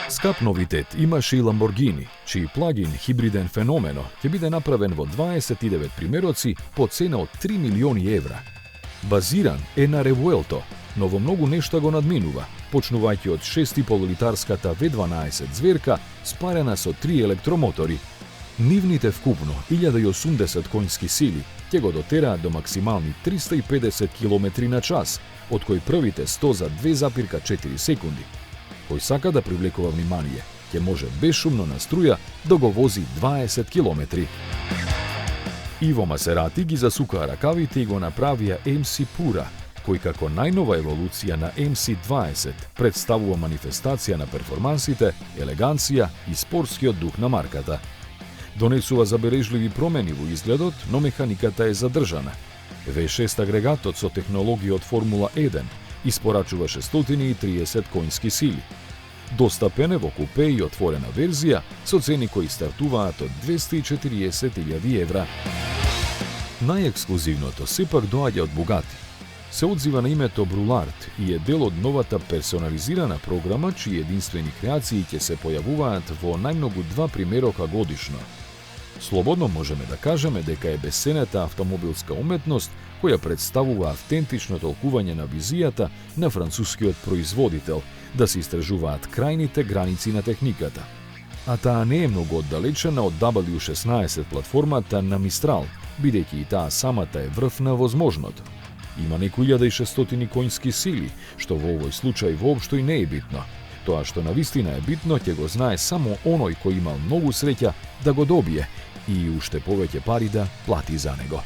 Скап новитет имаше и Lamborghini, чиј плагин хибриден феномено ќе биде направен во 29 примероци по цена од 3 милиони евра. Базиран е на Revuelto, но во многу нешта го надминува, почнувајќи од 6,5 литарската V12 зверка спарена со 3 електромотори. Нивните вкупно 1080 конски сили ќе го дотераат до максимални 350 км на час, од кои првите 100 за 2,4 секунди. Кој сака да привлекува внимание, ќе може бесшумно на струја да го вози 20 км. Иво Масерати ги засукаа ракавите и го направија MC Pura, кој како најнова еволуција на MC20 представува манифестација на перформансите, елеганција и спортскиот дух на марката. Донесува забележливи промени во изгледот, но механиката е задржана. V6 агрегатот со технологија од Формула 1 испорачува 630 конски сили. Достапен е во купе и отворена верзија со цени кои стартуваат од 240.000 евра. Најексклузивното сепак доаѓа од Bugatti. Се одзива на името Brulart и е дел од новата персонализирана програма чии единствени креации ќе се појавуваат во најмногу 2 примерока годишно. Слободно можеме да кажеме дека е бесценета автомобилска уметност која представува автентично толкување на визијата на францускиот производител да се истражуваат крајните граници на техниката. А таа не е многу оддалечена од W16 платформата на Mistral, бидејќи и таа самата е врв на возможното. Има некои 1600 конски сили, што во овој случај воопшто и не е битно. Тоа што навистина е битно ќе го знае само оној кој имал многу среќа да го добие и уште повеќе пари да плати за него.